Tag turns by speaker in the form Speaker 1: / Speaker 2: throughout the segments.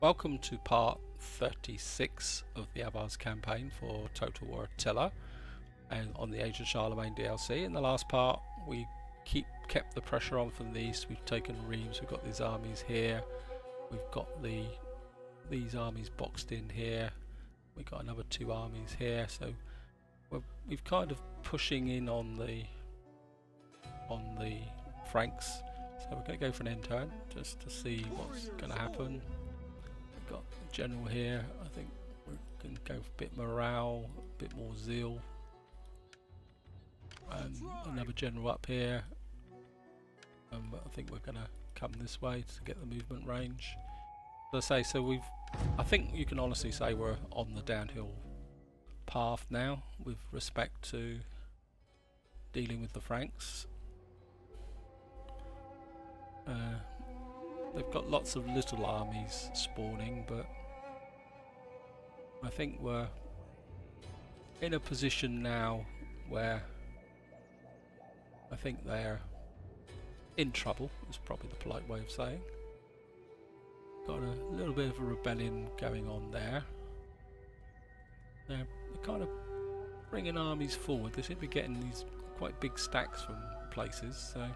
Speaker 1: Welcome to part 36 of the Avars campaign for Total War Attila and on the Age of Charlemagne DLC. In the last part we kept the pressure on from the east. We've taken Reims, we've got these armies here, we've got these armies boxed in here, we've got another two armies here, so we've kind of pushing in on the Franks. So we're going to go for an end turn just to see what's going to happen. We've got the general here. I think we can go for a bit morale, a bit more zeal. Another general up here. I think we're going to come this way to get the movement range. As I say, so I think you can honestly say we're on the downhill path now with respect to dealing with the Franks. They've got lots of little armies spawning, but I think we're in a position now where I think they're in trouble, is probably the polite way of saying. Got a little bit of a rebellion going on there. They're kind of bringing armies forward. They seem to be getting these quite big stacks from places, so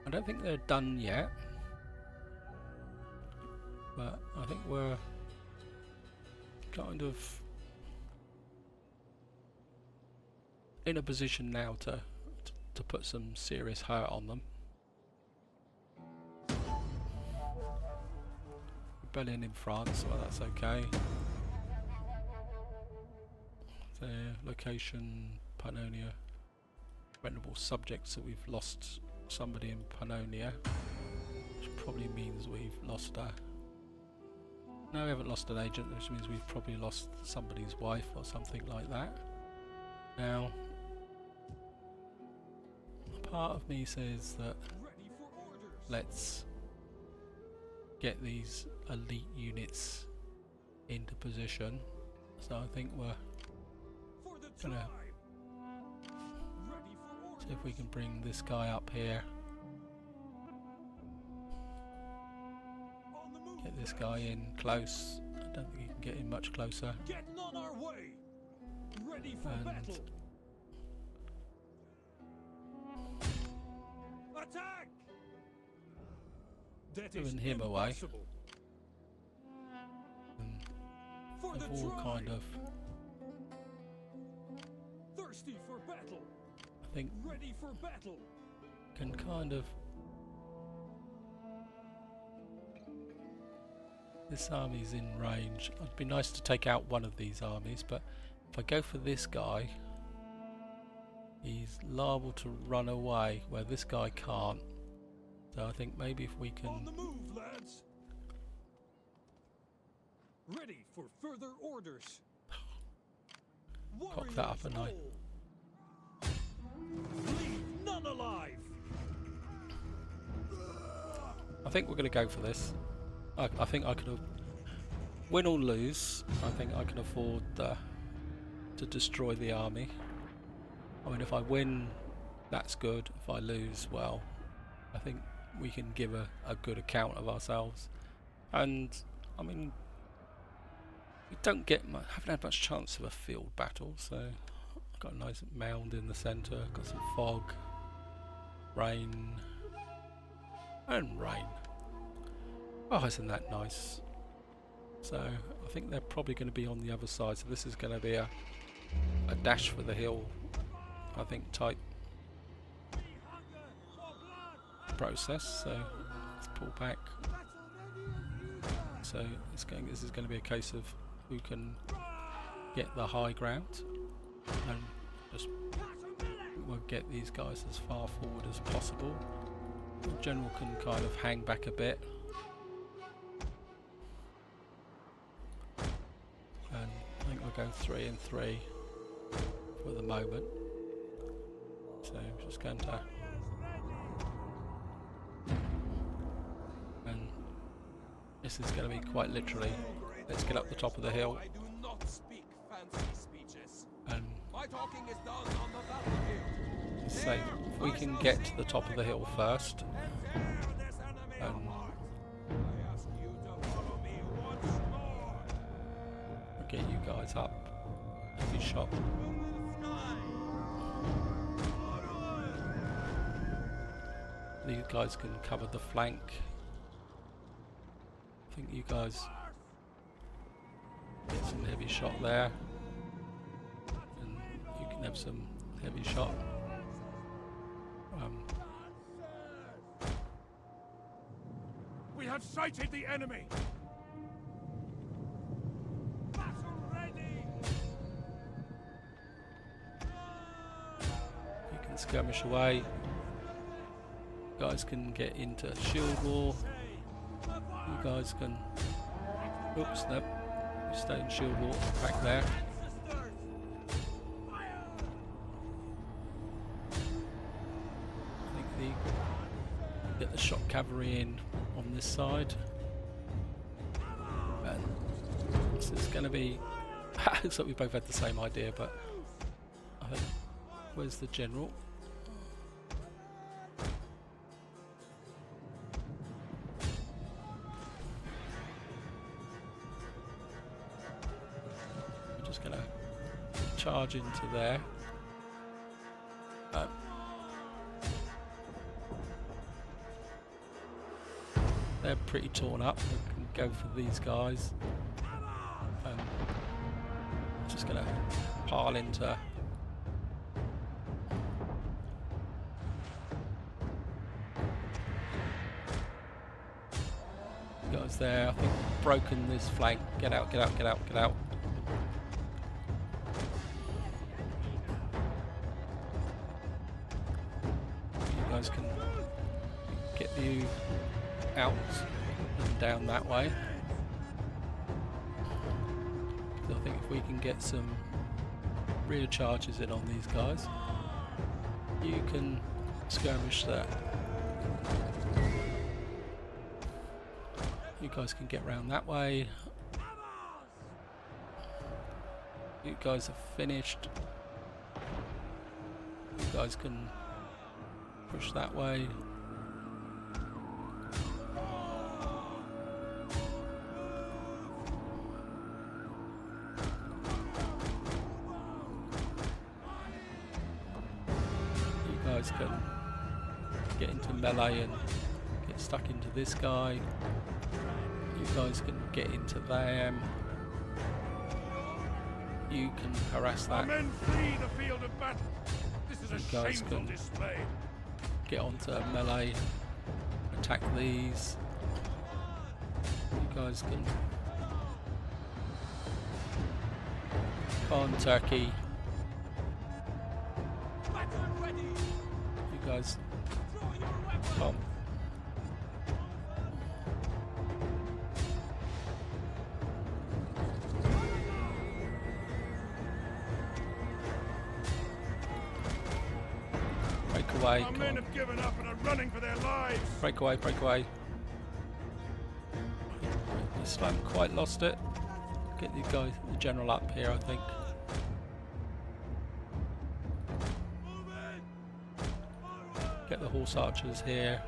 Speaker 1: I don't think they're done yet. But I think we're kind of in a position now to put some serious hurt on them. Rebellion in France, well that's okay. Their location, Pannonia. Venerable subjects, so we've lost somebody in Pannonia, which probably means we've lost a... No, we haven't lost an agent, which means we've probably lost somebody's wife or something like that. Now, part of me says that let's get these elite units into position. So I think we're gonna see if we can bring this guy up here. Get this guy in close. I don't think he can get in much closer.
Speaker 2: Getting on our way. Ready for battle. Attack!
Speaker 1: Giving him away. And they've all kind of
Speaker 2: thirsty for battle.
Speaker 1: I think
Speaker 2: ready for battle.
Speaker 1: Can kind of... This army's in range. It'd be nice to take out one of these armies, but if I go for this guy, he's liable to run away where this guy can't. So I think maybe if we can...
Speaker 2: On the move, lads. Ready for further orders.
Speaker 1: Cock that up a night.
Speaker 2: Leave none alive.
Speaker 1: I think we're going to go for this. I think I could win or lose. I think I can afford to destroy the army. I mean, if I win, that's good. If I lose, well, I think we can give a good account of ourselves. And I mean, we don't get haven't had much chance of a field battle. So I've got a nice mound in the centre. Got some fog, rain, and rain. Oh, isn't that nice? So I think they're probably going to be on the other side, so this is going to be a dash for the hill, I think, type process. So let's pull back. So this is going to be a case of who can get the high ground, and just we'll get these guys as far forward as possible. The general can kind of hang back a bit. Go 3 and 3 for the moment. So I'm just going to, and this is going to be quite literally, let's get up the top of the hill.
Speaker 2: I do not speak fancy speeches.
Speaker 1: And
Speaker 2: my talking is done on the battlefield.
Speaker 1: so if we can get to the top of the hill first, and get you guys up. Heavy shot. These guys can cover the flank. I think you guys get some heavy shot there, and you can have some heavy shot.
Speaker 2: We have sighted the enemy. Battle ready.
Speaker 1: You can skirmish away. Guys can get into shield wall. You guys can. Oops, no. You stay in shield wall back there. I think get the shock cavalry in on this side. And this is going to be. Looks like we both had the same idea, but I think. Where's the general? Just gonna charge into there. They're pretty torn up. We can go for these guys. Just gonna pile into. Guys there. I think we've broken this flank. Get out! Get out! Get out! Get out! Can get you out and down that way. So I think if we can get some rear charges in on these guys, you can skirmish there. You guys can get round that way. You guys are finished. You guys can push that way. You guys can get into melee and get stuck into this guy. You guys can get into them. You can harass that.
Speaker 2: Our men flee the field of battle. This is a shameful display.
Speaker 1: Get onto melee, attack these. You guys can. Come on, Turkey. You guys. Come. Break away.
Speaker 2: Our men have given up and are running for their lives.
Speaker 1: Break away, break away. Islam quite lost it. Get the guy, the general up here, I think. Get the horse archers here.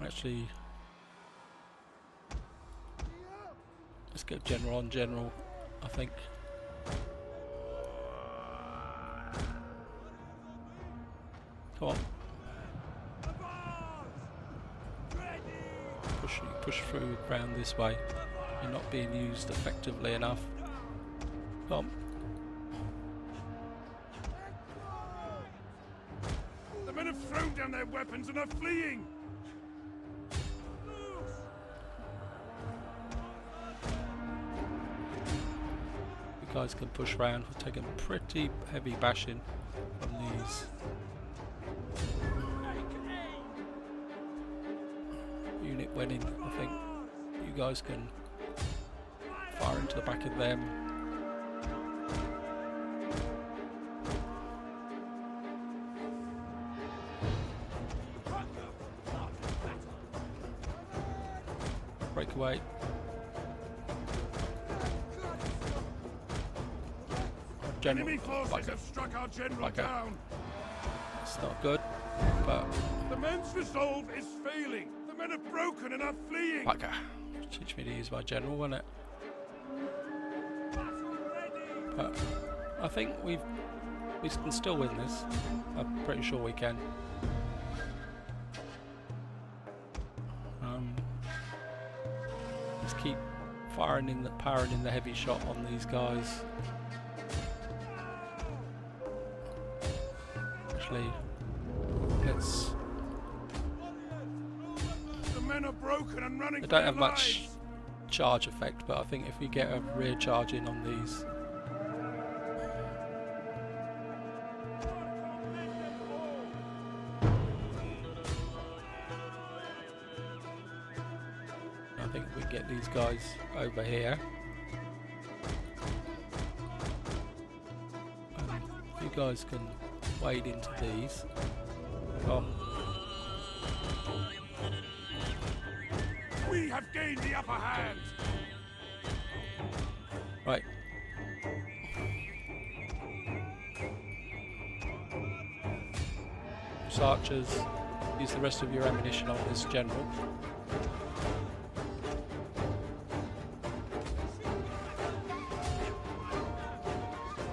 Speaker 1: Actually, let's get general on general, I think. Come on. Push through round this way. You're not being used effectively enough. Come on.
Speaker 2: The men have thrown down their weapons and are fleeing.
Speaker 1: You guys can push round. We're taking pretty heavy bashing from these. Unit winning, I think. You guys can fire into the back of them. Break away.
Speaker 2: Enemy forces have struck our general down.
Speaker 1: It's not good. but
Speaker 2: The men's resolve is failing. The men are broken and are fleeing.
Speaker 1: bugger. Teach me to use my general, won't it? But I think we can still win this. I'm pretty sure we can. Just keep powering in the heavy shot on these guys. Actually, let's.
Speaker 2: The men are broken and running.
Speaker 1: They don't have much charge effect, but I think if we get a rear charge in on these. I think we get these guys over here. You guys can wade into these. Oh.
Speaker 2: We have gained the upper hand.
Speaker 1: Right. Archers, use the rest of your ammunition on this general.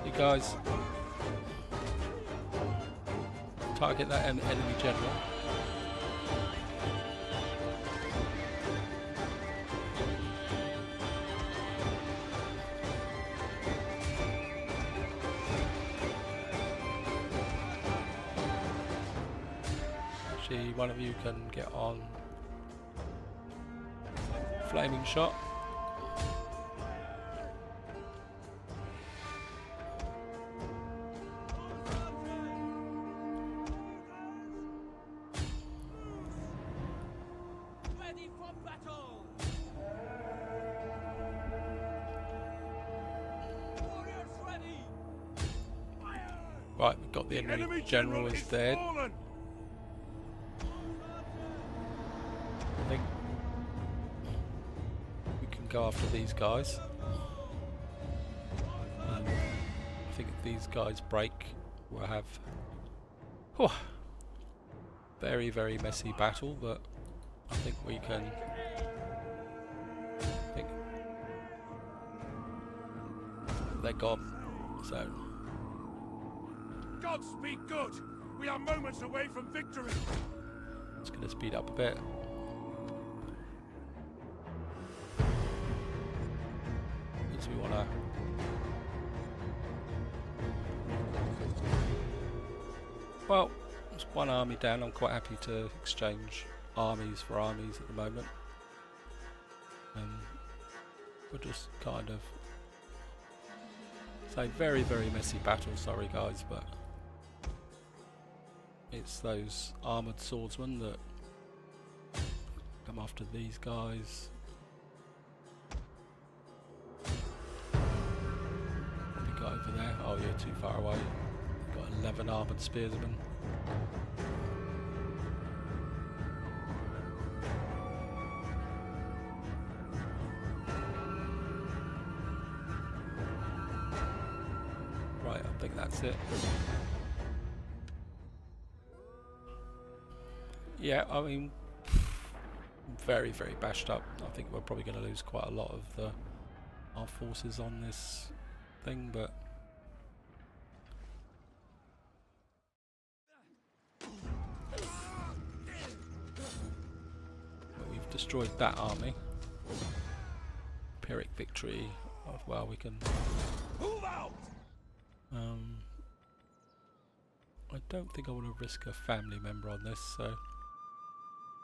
Speaker 1: You guys target that enemy general. Actually, one of you can get on flaming shot.
Speaker 3: Ready for battle! Warriors ready! Fire!
Speaker 1: Right, we've got the enemy general is dead.
Speaker 2: Fallen.
Speaker 1: I think we can go after these guys. I think if these guys break, we'll have very, very messy battle, but I think we can. I think they're gone. So
Speaker 2: God speak good. We are moments away from victory.
Speaker 1: it's going to speed up a bit. Because we want to. Well, it's one army down. I'm quite happy to exchange armies for armies at the moment. We'll just kind of say very, very messy battle. Sorry guys, but it's those armoured swordsmen that come after these guys. What have we got over there? Oh, you're too far away. We've got 11 armoured spearsmen. Right, I think that's it. Yeah, I mean, very, very bashed up. I think we're probably going to lose quite a lot of our forces on this thing, but we've destroyed that army. Pyrrhic victory. Oh, well, we can.
Speaker 2: Move out.
Speaker 1: I don't think I want to risk a family member on this, so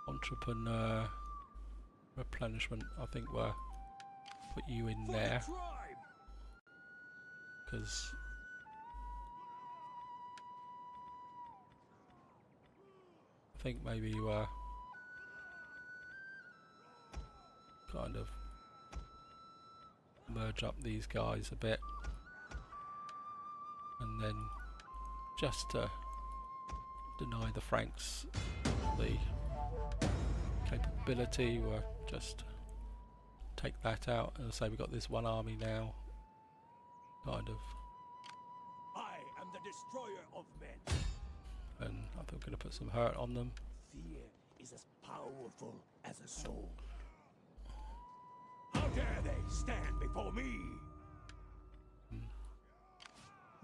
Speaker 1: entrepreneur replenishment. I think we'll put you in
Speaker 2: For
Speaker 1: there
Speaker 2: the tribe.
Speaker 1: because I think maybe kind of merge up these guys a bit, and then just to deny the Franks the capability, we'll just take that out. As I say, we've got this one army now, kind of.
Speaker 2: I am the destroyer of men.
Speaker 1: and I think we're going to put some hurt on them.
Speaker 2: Fear is as powerful as a soul. How dare they stand before me?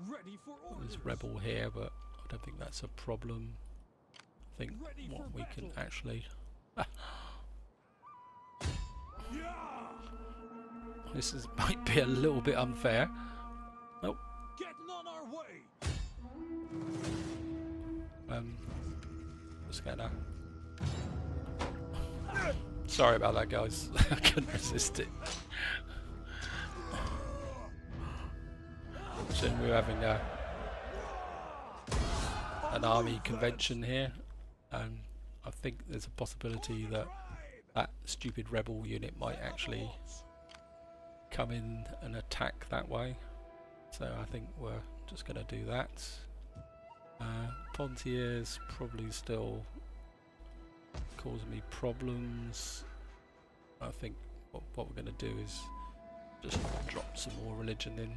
Speaker 3: Ready for orders.
Speaker 1: There's rebel here, but I don't think that's a problem. I think
Speaker 3: Ready
Speaker 1: what
Speaker 3: for
Speaker 1: we can
Speaker 3: battle.
Speaker 1: actually...
Speaker 2: Yeah!
Speaker 1: This might be a little bit unfair. Oh,
Speaker 3: Getting on our way.
Speaker 1: just gonna... Sorry about that, guys. I couldn't resist it. So we're having an army convention here, and I think there's a possibility that that stupid rebel unit might actually come in and attack that way. So I think we're just going to do that. Poitiers probably still causing me problems. I think what we're going to do is just drop some more religion in.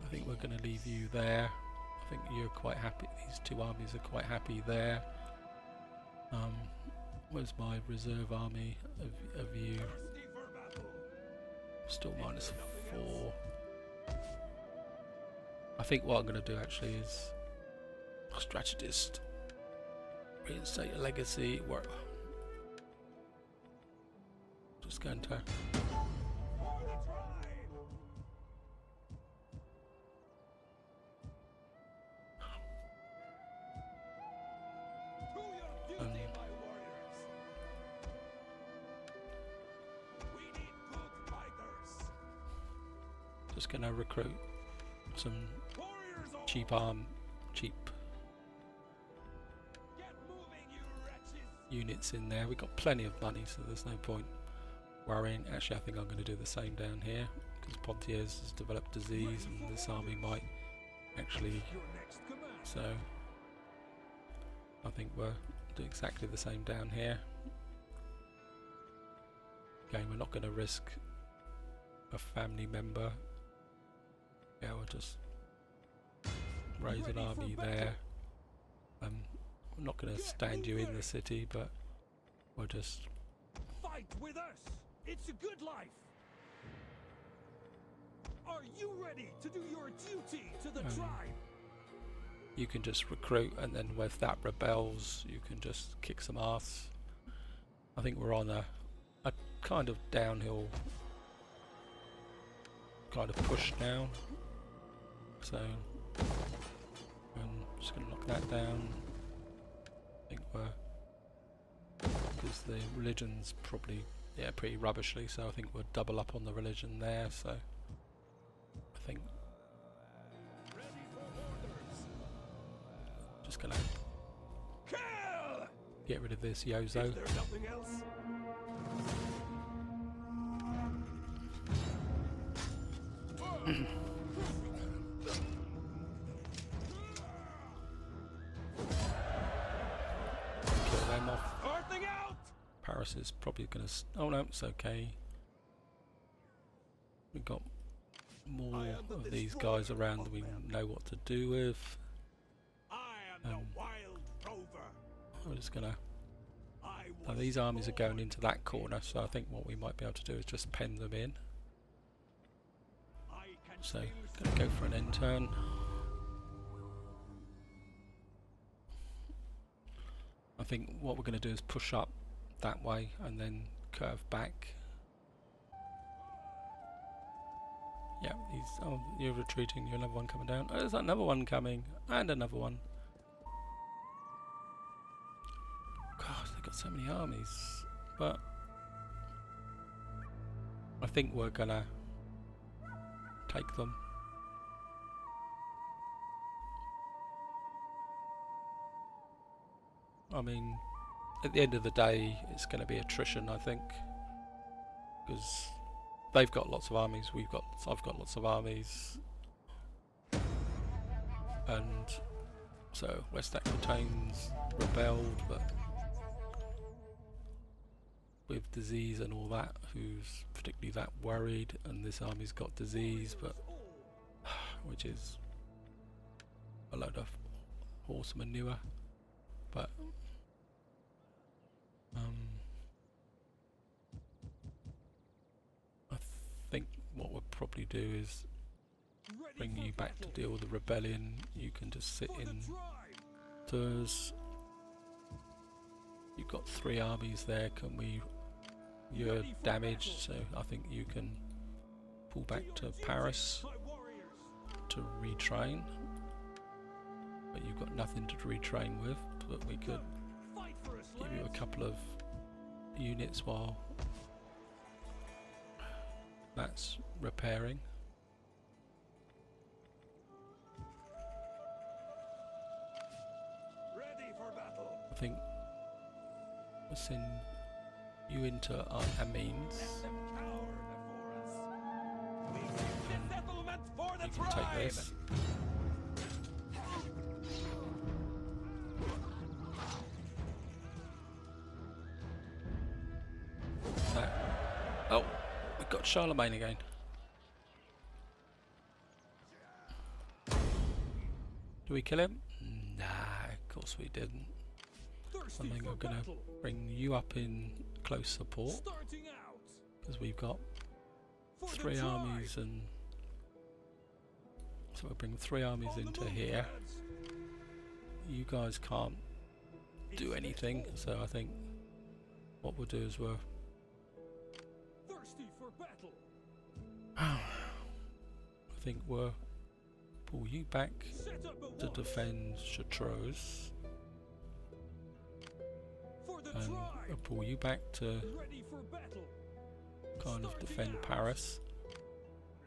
Speaker 1: I think we're going to leave you there. I think you're quite happy. These two armies are quite happy there. Where's my reserve army of you?
Speaker 2: Thirsty for battle.
Speaker 1: Still -4. I think what I'm going to do actually is strategist, reinstate a legacy. We're just going to
Speaker 2: To your duty, my warriors. We need good fighters.
Speaker 1: just going to recruit some
Speaker 2: Warriors all.
Speaker 1: cheap
Speaker 2: Get moving, you wretches.
Speaker 1: units in there. We've got plenty of money, so there's no point worrying. Actually, I think I'm going to do the same down here, because Poitiers has developed disease and this army might actually...
Speaker 2: Your next command.
Speaker 1: So I think we'll do exactly the same down here. Again, we're not going to risk a family member. Yeah, we'll just raise an army there. I'm not going to stand you in the city, but we'll just...
Speaker 3: Fight with us. It's a good life. Are you ready to do your duty to the tribe?
Speaker 1: You can just recruit, and then if that rebels, you can just kick some ass. I think we're on a kind of downhill kind of push now. So I'm just going to knock that down. I think we're... because the religion's probably, yeah, pretty rubbishly, so I think we'll double up on the religion there, so I think
Speaker 2: Ready for orders.
Speaker 1: just gonna
Speaker 2: Kill!
Speaker 1: get rid of this Yozo.
Speaker 2: Is there nothing else?
Speaker 1: Kill them off.
Speaker 2: Starting out!
Speaker 1: Paris is probably gonna oh no, it's okay. We've got more of these guys around that we know what to do with.
Speaker 2: I am the wild rover.
Speaker 1: We're just gonna...
Speaker 2: I
Speaker 1: Now
Speaker 2: was
Speaker 1: these armies are going
Speaker 2: born
Speaker 1: into that corner, so I think what we might be able to do is just pen them in.
Speaker 2: I can
Speaker 1: So,
Speaker 2: feel
Speaker 1: gonna go for an end turn. I think what we're gonna do is push up that way and then curve back. Yeah, these... oh, you're retreating, you're another one coming down. Oh, there's another one coming, and another one. God, they've got so many armies. But I think we're gonna take them. I mean, at the end of the day, it's going to be attrition, I think, because they've got lots of armies, I've got lots of armies, and so West Aquitaine's rebelled, but with disease and all that, who's particularly that worried, and this army's got disease, but which is a load of horse manure, but I think what we'll probably do is bring you back to deal with the rebellion. You can just sit in Tours. You've got 3 armies there. Can we? You're damaged, so I think you can pull back to Paris to retrain. But you've got nothing to retrain with. But we could give you a couple of units while that's repairing. I think we'll send you into our Amiens. You can take this. Oh, we've got Charlemagne again. Do we kill him? Nah, of course we didn't. I think we're going to bring you up in close support, because we've got 3 armies, and so we'll bring 3 armies into here. You guys can't do anything, so I think what we'll do is we'll I think we'll pull you back to defend Chartreuse, and we'll pull you back to kind of defend Paris.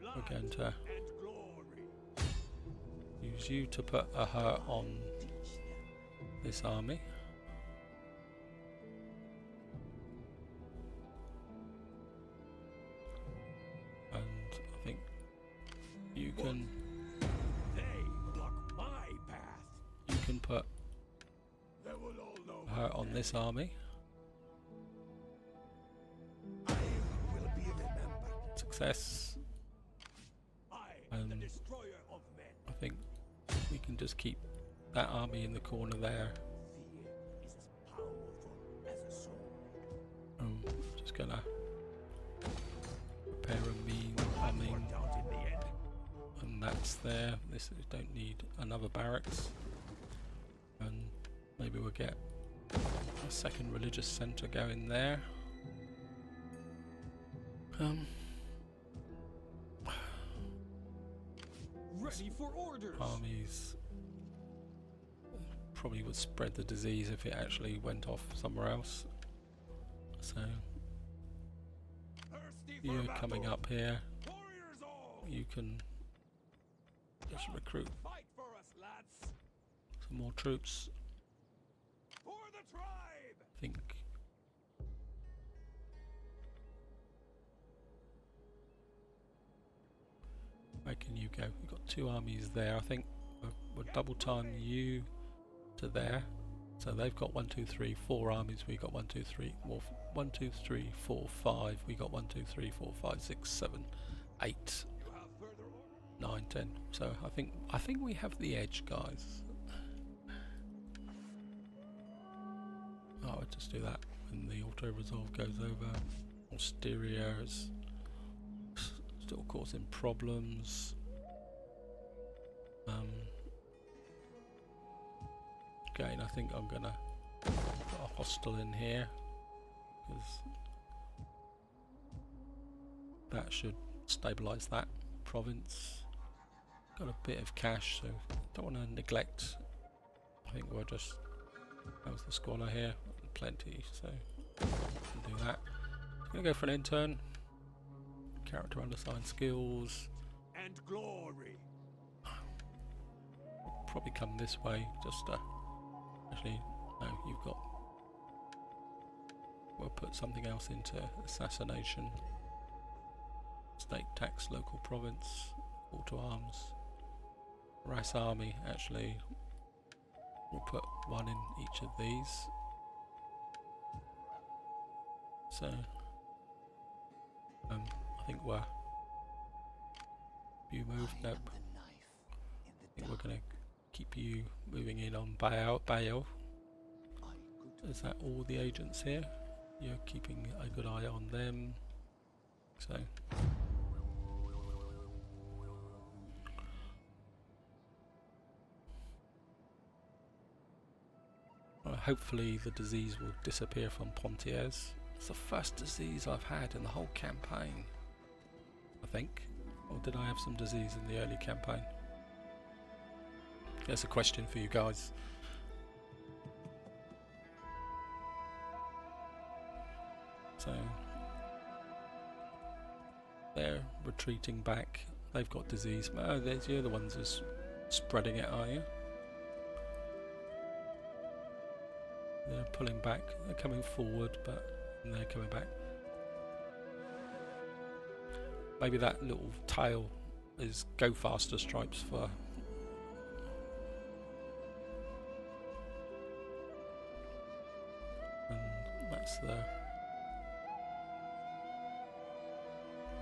Speaker 1: We're going to use you to put a hurt on this army. And I think you can put a hurt on this army. Success. And I think we can just keep that army in the corner there. I'm just gonna repair a mean, and that's there. This we don't need another barracks, and maybe we'll get a second religious centre going there.
Speaker 3: Ready for orders.
Speaker 1: Armies probably would spread the disease if it actually went off somewhere else. So you're coming up here. You can just recruit some more troops. I think where can you go? We've got 2 armies there. I think we'll double time you to there. So they've got 1, 2, 3, 4 armies. We got 1, 2, 3, 1, 2, 3, 4, 5. We got 1, 2, 3, 4, 5, 6, 7, 8, 9, 10. So I think we have the edge, guys. Oh, I'll just do that when the auto resolve goes over. Osteria is still causing problems. Again, I think I'm gonna put a hostel in here, because that should stabilise that province. Got a bit of cash, so don't want to neglect. I think we'll just, that was the squalor here, plenty, so we'll do that. I'm gonna go for an intern. Character undersigned skills.
Speaker 2: And glory.
Speaker 1: Probably come this way, just actually, no, you've got, we'll put something else into assassination. State tax, local province, call to arms. Rice army, actually, we'll put 1 in each of these. So, I think we're, you move, nope. I think we're gonna keep you moving in on Bale. Is that all the agents here? You're keeping a good eye on them. So hopefully the disease will disappear from Poitiers. It's the first disease I've had in the whole campaign, I think. Or did I have some disease in the early campaign? There's a question for you guys. So they're retreating back. They've got disease. Oh, you're the ones who's spreading it, are you? They're pulling back. They're coming forward, but they're coming back. Maybe that little tail is go faster stripes for. And that's the.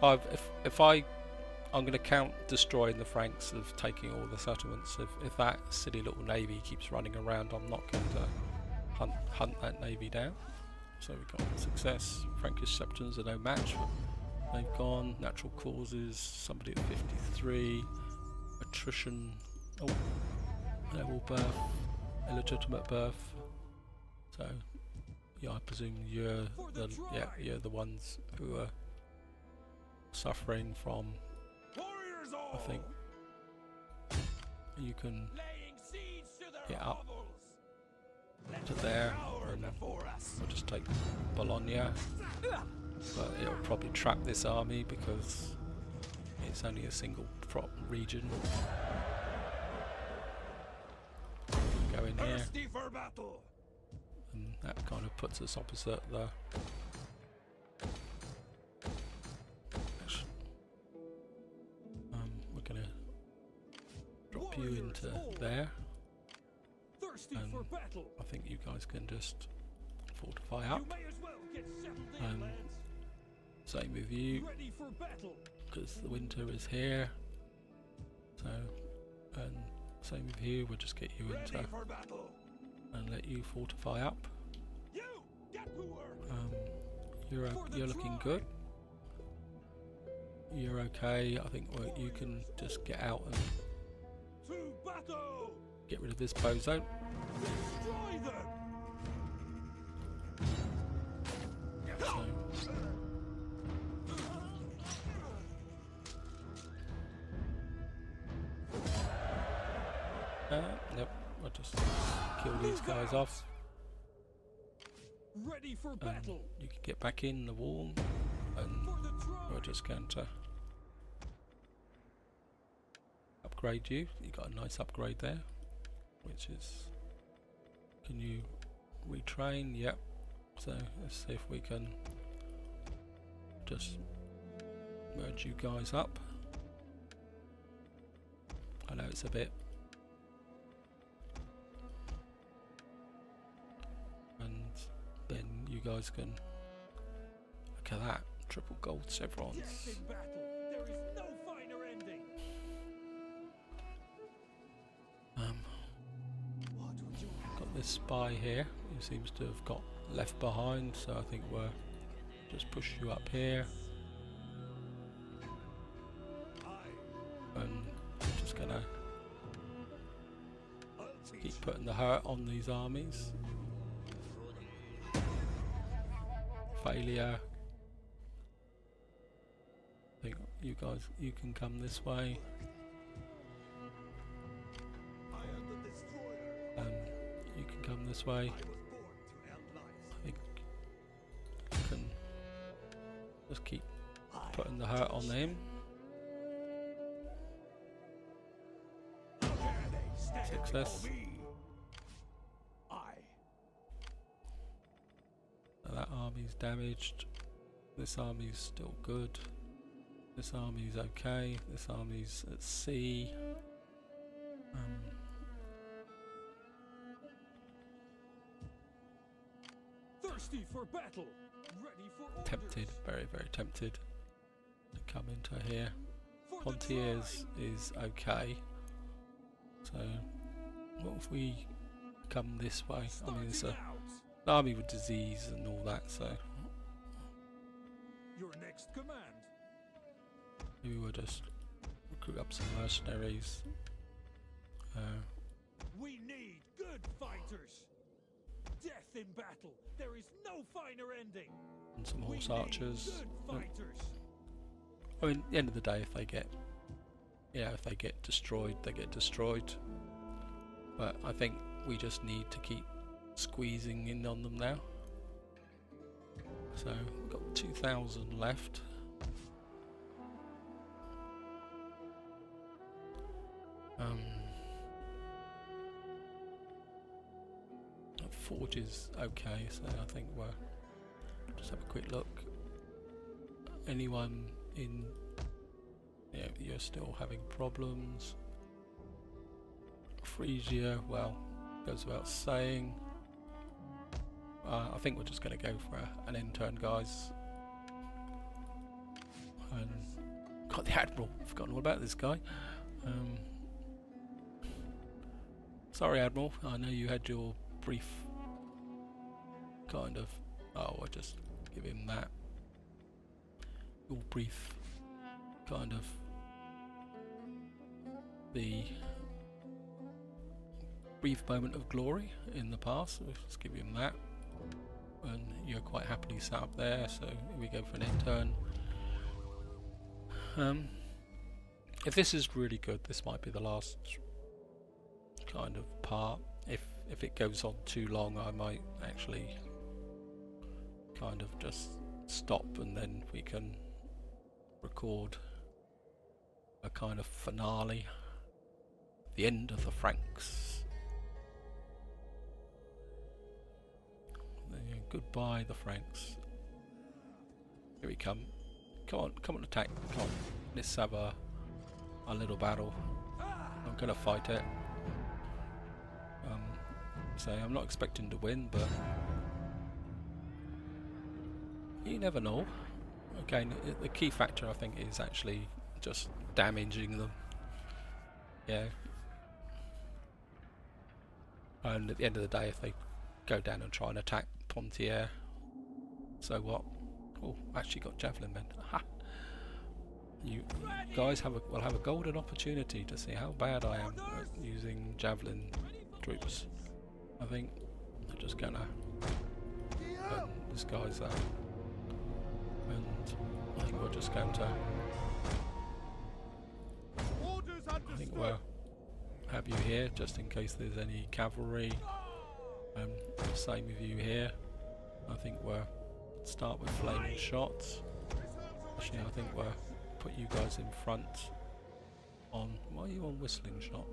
Speaker 1: I'm going to count destroying the Franks of taking all the settlements. If that silly little navy keeps running around, I'm not going to hunt that navy down. So we've got success. Frankish scepters are no match. They've gone. Natural causes. Somebody at 53. Attrition. Oh, level birth. Illegitimate birth. So yeah, I presume you're the ones who are suffering from. I think you can get up to there, and I'll just take Bologna, but it'll probably trap this army because it's only a single prop region. Go in here, and that kind of puts us opposite the. We're gonna drop you into there. And I think you guys can just fortify up. Same with you, because the winter is here. So, and same with you. We'll just get you into and let you fortify up. You're looking good. You're okay. I think you can just get out and get rid of this bozo. Nope. I'll just kill these guys off.
Speaker 3: Ready for battle.
Speaker 1: You can get back in the wall, and we're just going to upgrade you. You got a nice upgrade there, which is. Can you retrain? Yep. So let's see if we can just merge you guys up. I know it's a bit. And then you guys can look at that, triple gold chevrons.
Speaker 3: Death in battle. There is no finer ending.
Speaker 1: Got this spy here who seems to have got left behind, so I think we'll just push you up here. And I'm just gonna keep putting the hurt on these armies. Failure. I think you guys, you can come this way. You can come this way. I think you can just keep putting the hurt on him. Success. So that army's damaged. This army's still good. This army's okay. This army's at sea.
Speaker 3: Thirsty for battle. Ready for orders.
Speaker 1: Tempted, very, very tempted to come into here. Poitiers is okay. So what if we come this way? I mean, it's
Speaker 3: Starting
Speaker 1: an
Speaker 3: out.
Speaker 1: army with disease and all that, so
Speaker 3: Your next command.
Speaker 1: maybe we'll just recruit up some mercenaries.
Speaker 3: We need good fighters. Death in battle. There is no finer ending.
Speaker 1: And some
Speaker 3: We
Speaker 1: horse
Speaker 3: need
Speaker 1: archers.
Speaker 3: good fighters.
Speaker 1: I mean, at the end of the day, if they get, if they get destroyed, they get destroyed. But I think we just need to keep squeezing in on them now. So we've got 2,000 left. Forge is okay, so I think we're just have a quick look. Anyone in? Yeah, you're still having problems. Frisia, well, goes without saying. I think we're just going to go for an intern, guys. And got the Admiral. Forgotten all about this guy. Sorry, Admiral. I know you had your brief kind of. Oh, I'll just give him that. Your brief kind of. The brief moment of glory in the past. We'll just give him that. And you're quite happily sat up there, so we go for an intern. If this is really good, this might be the last kind of part. If it goes on too long, I might actually kind of just stop and then we can record a kind of finale. The end of the Franks. Goodbye, the Franks. Here we come. Come on, attack. Come on. Let's have a little battle. I'm gonna fight it. So I'm not expecting to win, but you never know. Again, the key factor I think is actually just damaging them. Yeah. And at the end of the day, if they go down and try and attack Poitiers, so what? Oh, actually got javelin men. Aha! You guys will have a golden opportunity to see how bad I am at using javelin troops. I think I'm just gonna disguise that, and I think we're just going to. I think we'll have you here just in case there's any cavalry. Same with you here. I think we'll start with flaming shots. Actually, I think we'll put you guys in front. On why are you on whistling shot?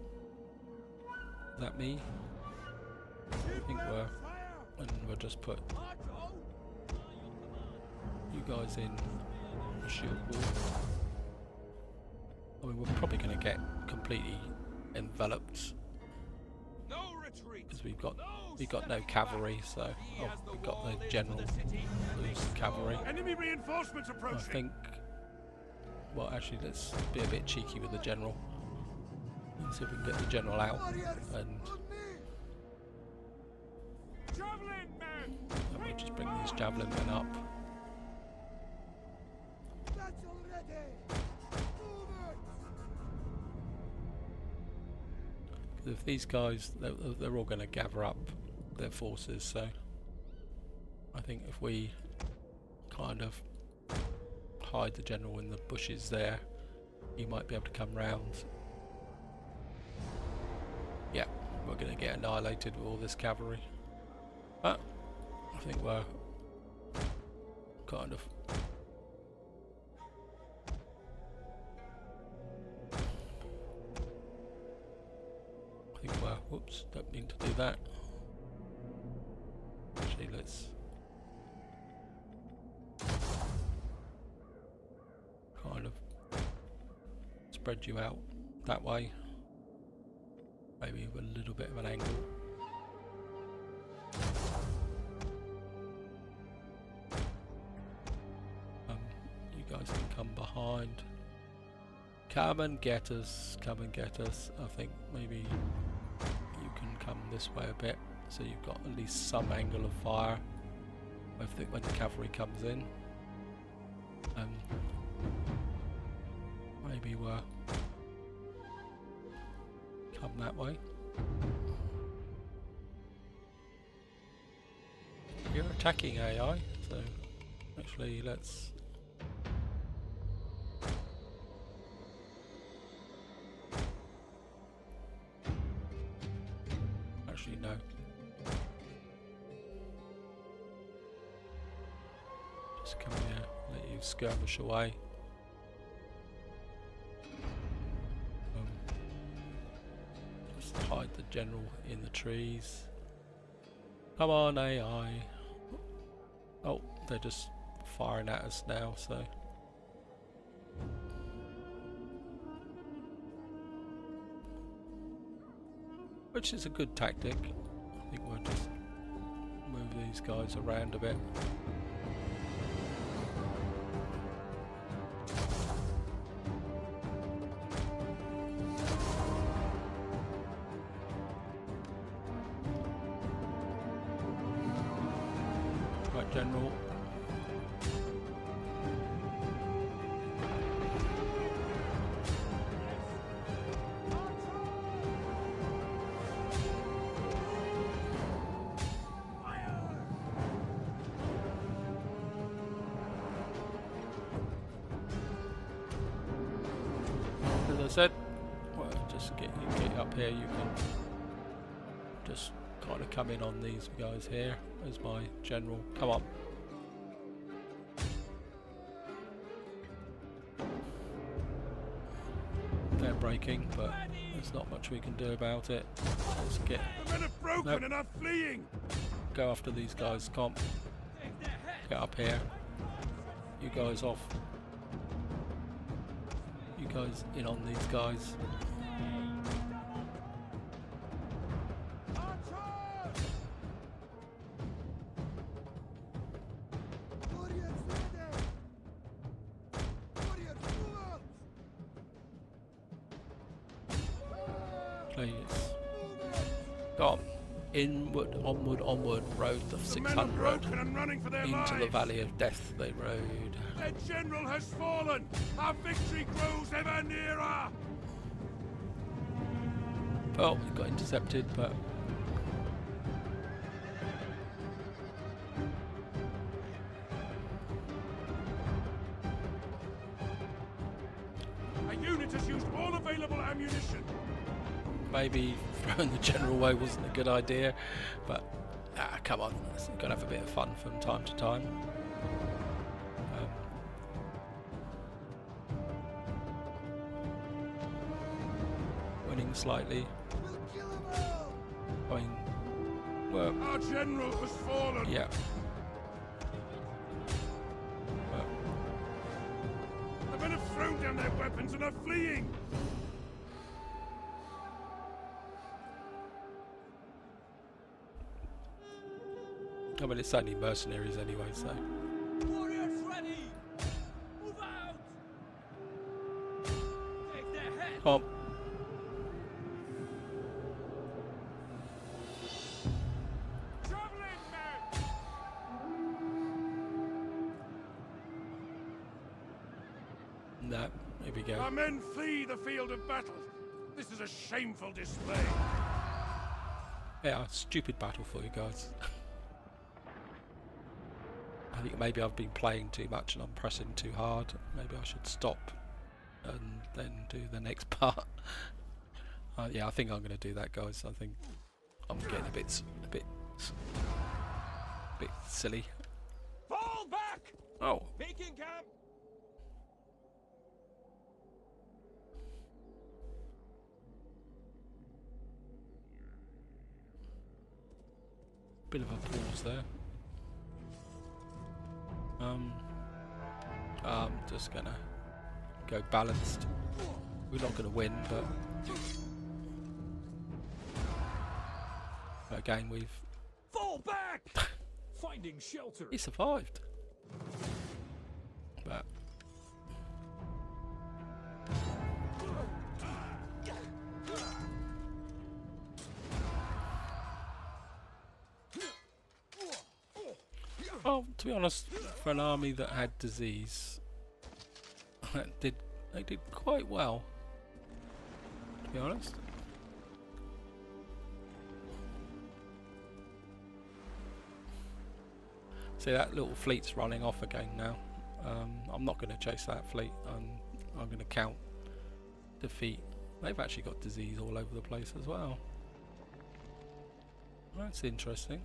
Speaker 1: Is that me? I think we'll just put you guys in a shield wall. I mean, we're probably going to get completely enveloped because we've got no cavalry. So we've got the general who's cavalry.
Speaker 2: Enemy reinforcements approaching.
Speaker 1: I think. Well, actually, let's be a bit cheeky with the general and see if we can get the general out and. And we'll just bring these javelin men up. If these guys, they're all going to gather up their forces, so I think if we kind of hide the general in the bushes there, he might be able to come round. Yeah, we're going to get annihilated with all this cavalry. But I think we're kind of whoops, don't mean to do that. Actually, let's kind of spread you out that way. Maybe with a little bit of an angle. You guys can come behind. Come and get us. Come and get us. I think maybe you can this way a bit, so you've got at least some angle of fire when the cavalry comes in. Maybe we'll come that way. You're attacking AI, so actually let's... Actually no. Just come here, let you skirmish away. Just hide the general in the trees. Come on, AI. Oh, they're just firing at us now, so... Which is a good tactic. I think we'll just move these guys around a bit. Right, General. As I said, well, just get up here. You can just kind of come in on these guys here as my general. Come on. They're breaking, but there's not much we can do about it. Let's get.
Speaker 2: The men have broken and are fleeing.
Speaker 1: Go after these guys. Comp. Get up here. You guys off. You guys in on these guys. Please. Go on. Inward, onward, onward. Road the 600. Into the valley of death they rode.
Speaker 2: Their general has fallen. Our victory grows ever nearer.
Speaker 1: Well, we got intercepted, but
Speaker 2: A unit has used all available ammunition.
Speaker 1: maybe throwing the general away wasn't a good idea. But come on, we've got to have a bit of fun from time to time. Winning slightly. I mean, well,
Speaker 2: Our general has fallen.
Speaker 1: yeah.
Speaker 2: The men have thrown down their weapons and are fleeing.
Speaker 1: I mean, it's only mercenaries anyway, so.
Speaker 3: Warriors ready! Move out! Take their head!
Speaker 1: Come on.
Speaker 2: Traveling men!
Speaker 1: No, here we go.
Speaker 2: Our men flee the field of battle. This is a shameful display.
Speaker 1: Yeah, stupid battle for you guys. I think maybe I've been playing too much and I'm pressing too hard. Maybe I should stop and then do the next part. Yeah, I think I'm going to do that, guys. I think I'm getting a bit silly.
Speaker 3: Fall back!
Speaker 1: Oh,
Speaker 3: Making camp!
Speaker 1: bit of a pause there. I'm just gonna go balanced. We're not gonna win, but again we've
Speaker 3: Fall back! Finding shelter.
Speaker 1: he survived. But Well, to be honest, for an army that had disease, they did quite well. To be honest. See, that little fleet's running off again now. I'm not going to chase that fleet. I'm going to count defeat. They've actually got disease all over the place as well. That's interesting.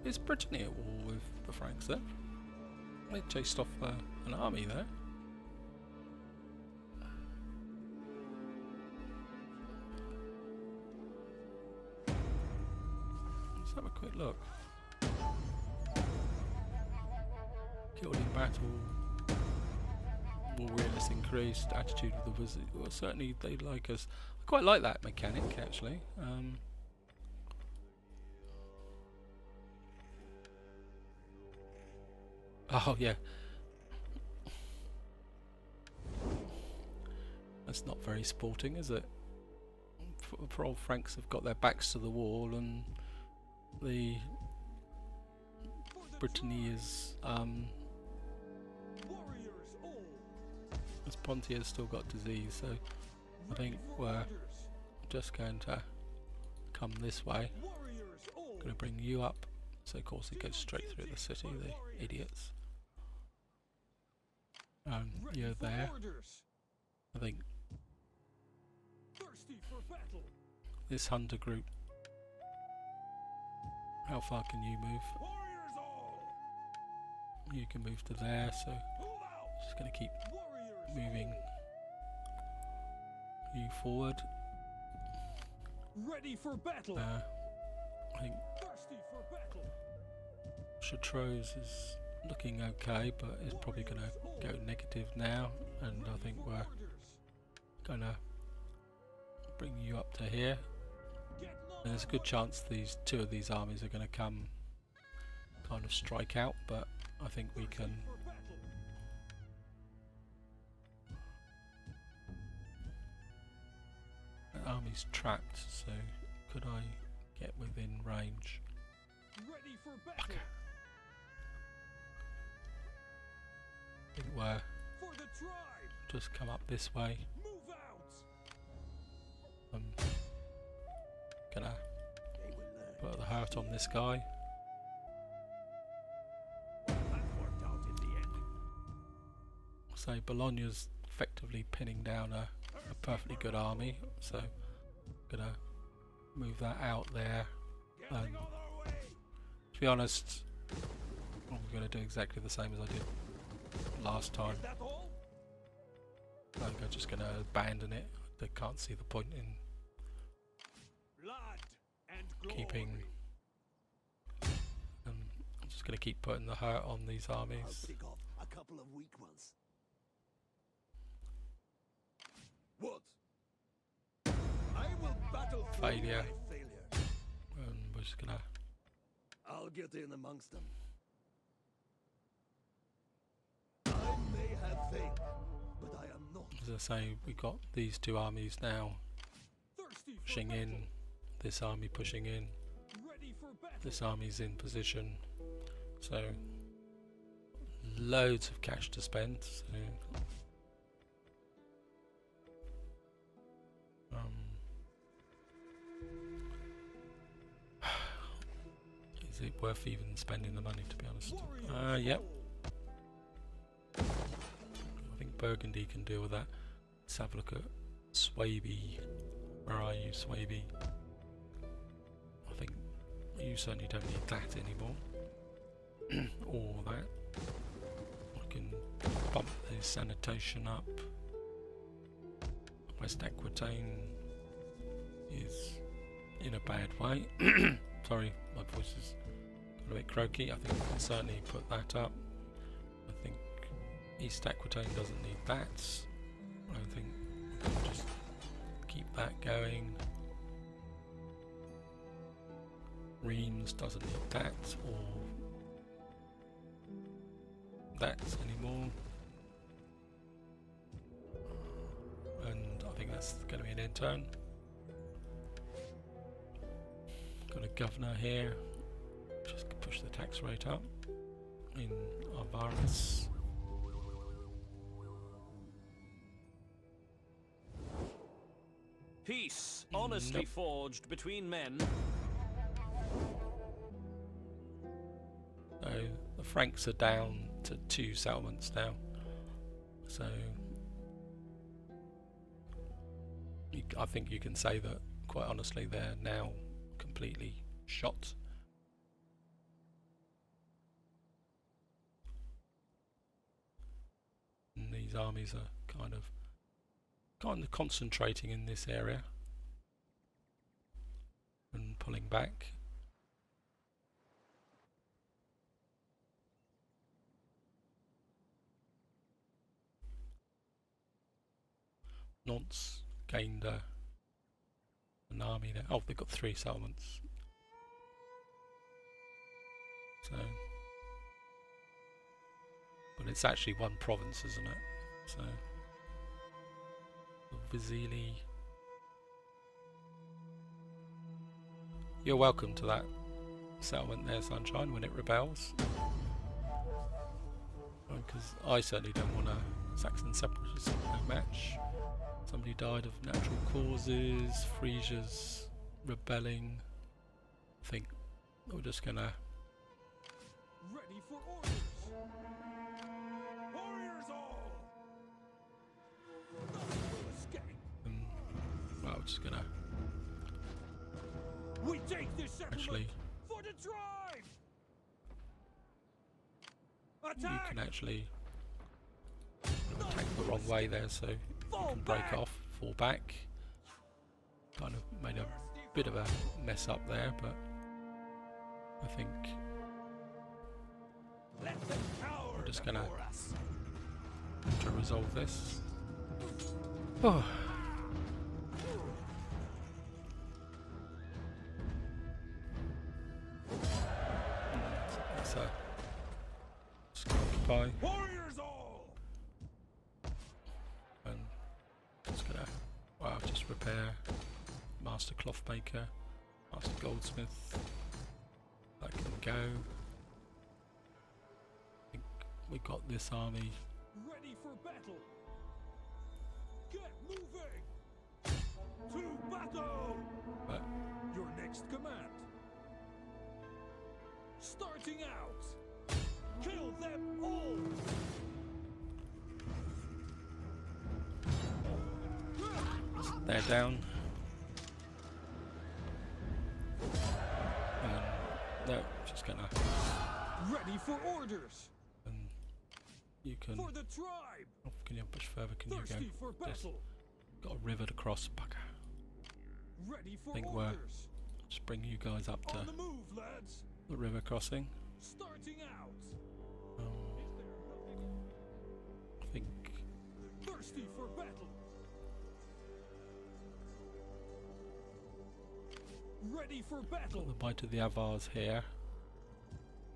Speaker 1: Is Brittany at war with the Franks there? They chased off an army there. Let's have a quick look. Killed in battle. Warriorness increased. Attitude of the wizard. Well, certainly they like us. I quite like that mechanic actually. Oh yeah. That's not very sporting, is it? For old Franks have got their backs to the wall, and the Brittany is as Poitiers has still got disease, so I think we're just going to come this way. Going to bring you up, so of course it goes straight through the city, the idiots. You're there. I think this hunter group. How far can you move? You can move to there, so just going to keep moving you forward.
Speaker 3: Ready for battle.
Speaker 1: I think Chartreuse is looking okay, but it's probably going to go negative now, and I think we're going to bring you up to here. And there's a good chance these two of these armies are going to come kind of strike out, but I think we can. The army's trapped, so could I get within range?
Speaker 3: Ready for battle.
Speaker 1: I think we're
Speaker 3: For the tribe.
Speaker 1: just come up this way.
Speaker 3: Move out.
Speaker 1: I'm gonna put the hurt on this guy.
Speaker 3: That worked out in the end.
Speaker 1: So Bologna's effectively pinning down a perfectly good army, so gonna move that out there. To be honest, I'm gonna do exactly the same as I did last time.
Speaker 3: Is that all?
Speaker 1: I think I'm just gonna abandon it. I can't see the point in
Speaker 3: Blood and glory.
Speaker 1: keeping. I'm just gonna keep putting the hurt on these
Speaker 4: I'll
Speaker 1: armies.
Speaker 4: pick off a couple of weak ones. What? I will battle through
Speaker 1: Failure.
Speaker 4: my failure.
Speaker 1: And we're just gonna.
Speaker 4: I'll get in amongst them. I may have failed, but I am not.
Speaker 1: As I say, we've got these two armies now
Speaker 3: Thirsty for
Speaker 1: pushing in.
Speaker 3: battle.
Speaker 1: This army pushing in.
Speaker 3: Ready for battle.
Speaker 1: This army's in position. So loads of cash to spend. So is it worth even spending the money, to be honest? Yep. I think Burgundy can deal with that. Let's have a look at Swaby. Where are you, Swaby? I think you certainly don't need that anymore. Or that. I can bump the sanitation up. West Aquitaine is in a bad way. Sorry, my voice is got a bit croaky. I think we can certainly put that up. I think East Aquitaine doesn't need that. I think we can just keep that going. Reims doesn't need that, or that anymore. And I think that's going to be an intern. Got a governor here. Just push the tax rate up in Avars.
Speaker 5: Peace, honestly forged between men.
Speaker 1: So the Franks are down to 2 settlements now. So I think you can say that, quite honestly, they're now completely shot. And these armies are kind of concentrating in this area and pulling back. Nantes gained an army there. Oh, they've got 3 settlements. So, but it's actually 1 province, isn't it? So, Vizili. You're welcome to that settlement there, Sunshine, when it rebels. Because I certainly don't want a Saxon separatist match. Somebody died of natural causes, Frisia's rebelling. I think we're just gonna...
Speaker 3: Ready for orders! Warriors all! None will escape!
Speaker 1: well, we're just gonna...
Speaker 3: We take this settlement
Speaker 1: Actually,
Speaker 3: for the tribe!
Speaker 1: you
Speaker 3: Attack!
Speaker 1: can actually attack the wrong way there, so you can break off, fall back. Kind of made a bit of a mess up there, but I think we're just gonna to resolve this. Oh. Let's occupy.
Speaker 3: Warriors all!
Speaker 1: And just gonna, wow, just repair. Master clothmaker, master goldsmith. That can go. I think we got this army.
Speaker 3: Ready for battle! Get moving! To battle!
Speaker 1: But
Speaker 3: Your next command. Starting out! Kill them all!
Speaker 1: they're down. No, just gonna.
Speaker 3: Ready for orders!
Speaker 1: And you can.
Speaker 3: For the tribe!
Speaker 1: Oh, can you push further? Can you
Speaker 3: Thirsty
Speaker 1: go?
Speaker 3: for
Speaker 1: Yes.
Speaker 3: battle!
Speaker 1: Got a river to cross. Bugger.
Speaker 3: Ready for
Speaker 1: Think we're-
Speaker 3: orders!
Speaker 1: Just bring you guys up to
Speaker 3: On the move, lads!
Speaker 1: the river crossing.
Speaker 3: Starting out!
Speaker 1: I think
Speaker 3: Thirsty for battle! Ready for battle!
Speaker 1: got the bite of the Avars here.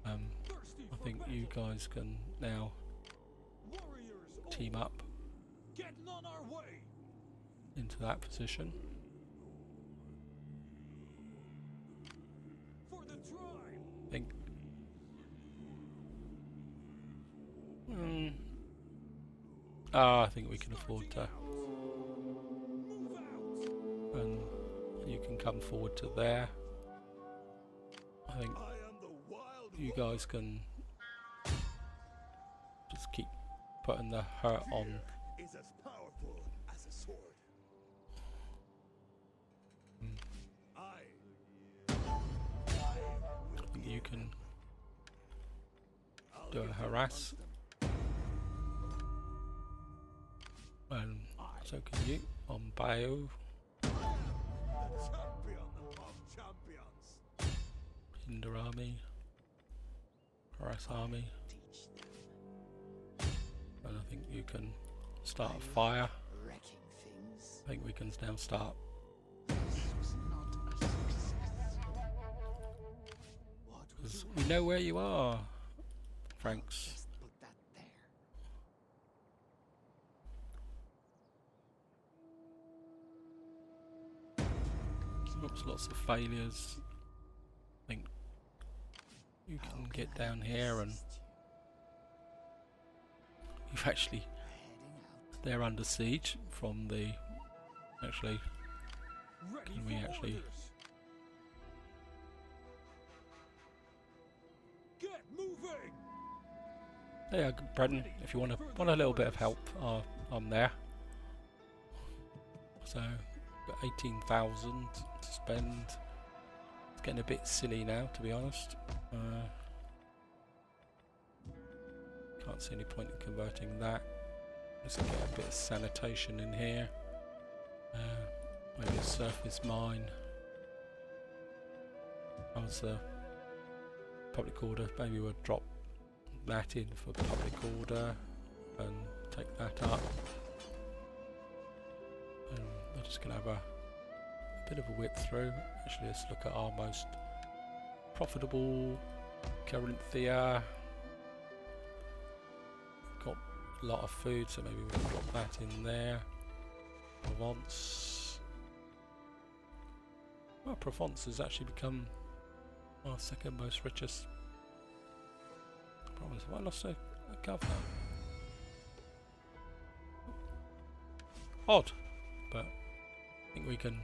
Speaker 3: Thirsty
Speaker 1: I
Speaker 3: for
Speaker 1: think
Speaker 3: battle!
Speaker 1: you guys can now
Speaker 3: Warriors all!
Speaker 1: team up
Speaker 3: Getting on our way!
Speaker 1: into that position.
Speaker 3: For the tribe!
Speaker 1: I think. I think we can afford to.
Speaker 3: Move out!
Speaker 1: And you can come forward to there. I think
Speaker 4: I am the wild
Speaker 1: you guys can just keep putting the hurt on.
Speaker 4: is as powerful as a sword. I
Speaker 1: I think you can do a harass. And so can you on Bio.
Speaker 4: the champion of champions.
Speaker 1: Hinder army, harass army, and I think you can start a fire.
Speaker 6: Wrecking things.
Speaker 1: I think we can now start.
Speaker 6: This was not a success. What was
Speaker 1: 'Cause we know where you are, Franks.
Speaker 6: just put that
Speaker 1: Oops, lots of failures. I think you can get down here and you've actually, they're under siege from the, actually,
Speaker 3: Ready
Speaker 1: can we
Speaker 3: for
Speaker 1: actually,
Speaker 3: orders. Get moving.
Speaker 1: yeah, Brendan, if you want a little bit of help, I'm there. So, got 18,000 to spend. It's getting a bit silly now, to be honest. Can't see any point in converting that. Let's get a bit of sanitation in here. Maybe a surface mine. How's the public order? Maybe we'll drop that in for public order and take that up. And we're just going to have a bit of a whip through. Actually, let's look at our most profitable Carinthia. Got a lot of food, so maybe we'll drop that in there. Provence. Well, Provence has actually become our second most richest province. Have I lost a governor? Odd, but I think we can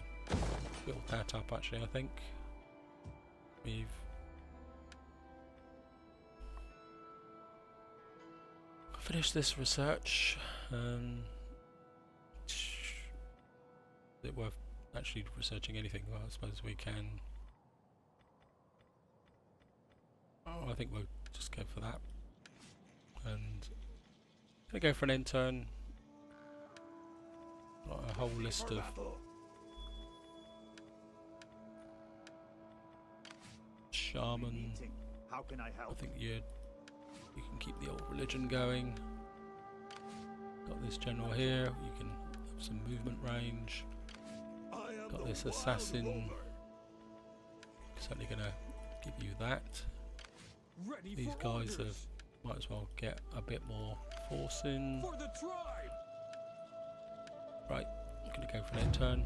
Speaker 1: build that up actually. I think we've finished this research. Is it worth actually researching anything? Well, I suppose we can. Oh, I think we'll just go for that. And gonna go for an intern. Got a whole list of shaman.
Speaker 4: How can I
Speaker 1: I
Speaker 4: help?
Speaker 1: think you can keep the old religion going. Got this general here. You can have some movement range.
Speaker 4: I am
Speaker 1: Got
Speaker 4: the
Speaker 1: this
Speaker 4: wild
Speaker 1: assassin.
Speaker 4: roamer.
Speaker 1: Certainly gonna give you that.
Speaker 3: Ready
Speaker 1: These
Speaker 3: for
Speaker 1: guys
Speaker 3: orders.
Speaker 1: might as well get a bit more force in.
Speaker 3: For the tribe.
Speaker 1: Right, I'm gonna go for an intern.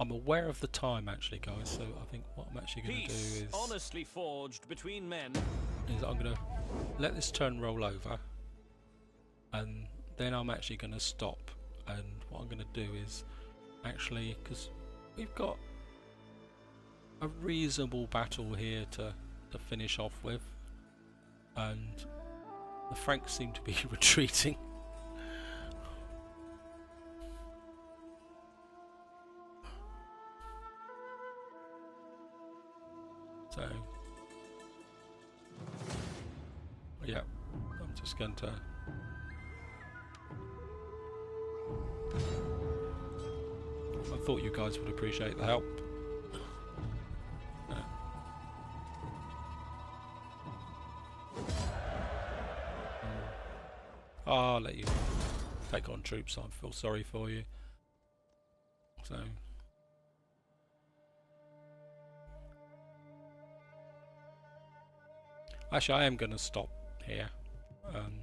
Speaker 1: I'm aware of the time actually, guys, so I think what I'm actually gonna do
Speaker 5: Peace,
Speaker 1: is
Speaker 5: honestly forged between men.
Speaker 1: I'm gonna let this turn roll over, and then I'm actually gonna stop. And what I'm gonna do is actually, because we've got a reasonable battle here to finish off with, and the Franks seem to be retreating. So yeah, I'm just going to I thought you guys would appreciate the help. I'll let you take on troops. I feel sorry for you. So actually I am going to stop here. And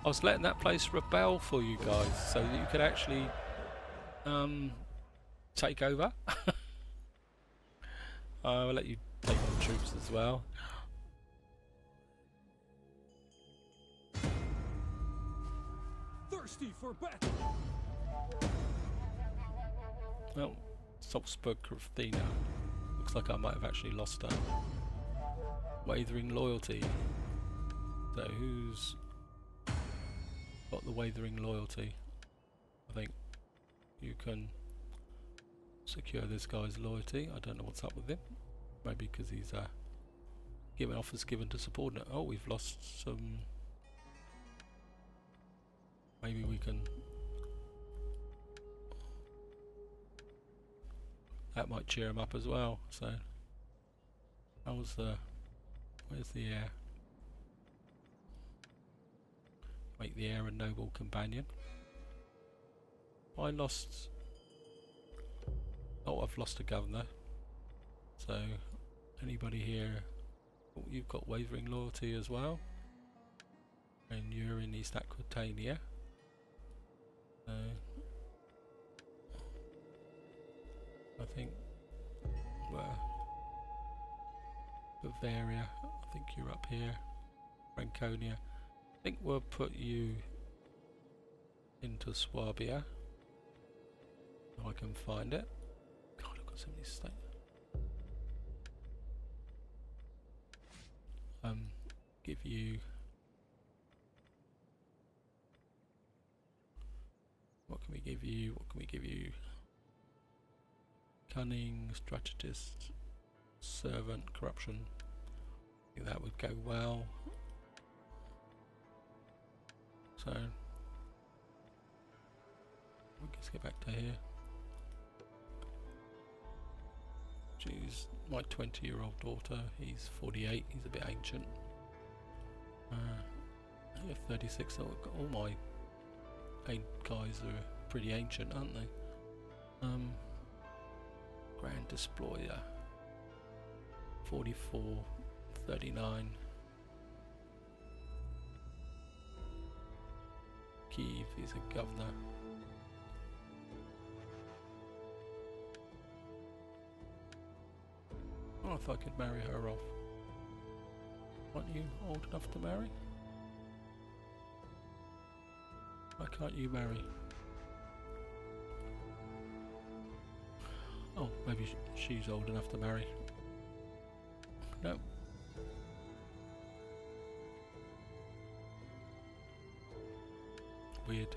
Speaker 1: I was letting that place rebel for you guys so that you could actually take over. I'll let you take on troops as well.
Speaker 3: Thirsty for battle.
Speaker 1: Well, Salzburg Cortina. Looks like I might have actually lost a wavering loyalty. So who's got the wavering loyalty? I think you can secure this guy's loyalty. I don't know what's up with him. Maybe because he's given offers given to subordinate. Oh, we've lost some. Maybe we can. That might cheer him up as well. So, how's the? Where's the heir? Make the heir a noble companion. I lost. Oh, I've lost a governor. So, anybody here? Oh, you've got wavering loyalty as well. And you're in East Aquitania. I think Bavaria, I think you're up here. Franconia. I think we'll put you into Swabia. If I can find it. God, I've got so many states. Give you. What can we give you? What can we give you? Cunning, strategist, servant, corruption. I think that would go well. So let's get back to here. She's my 20-year-old daughter. He's 48. He's a bit ancient. I have 36. So all my 8 guys are pretty ancient, aren't they? Grand Explorer. 44, 39. Kiev is a governor. Oh, if I could marry her off. Aren't you old enough to marry? Why can't you marry? Oh, maybe she's old enough to marry. No. Weird.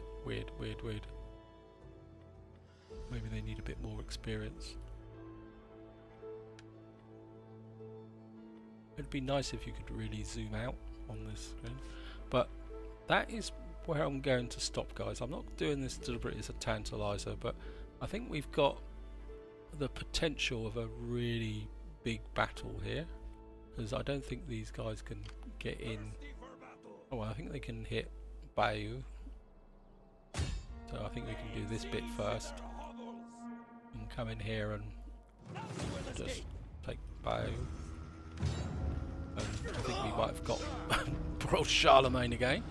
Speaker 1: Maybe they need a bit more experience. It'd be nice if you could really zoom out on this screen. But that is where I'm going to stop, guys. I'm not doing this deliberately as a tantalizer, but I think we've got the potential of a really big battle here, because I don't think these guys can get in. Oh, well, I think they can hit Bayeux, so I think we can do this bit first and come in here and just take Bayeux. And I think we might have got poor old Charlemagne again.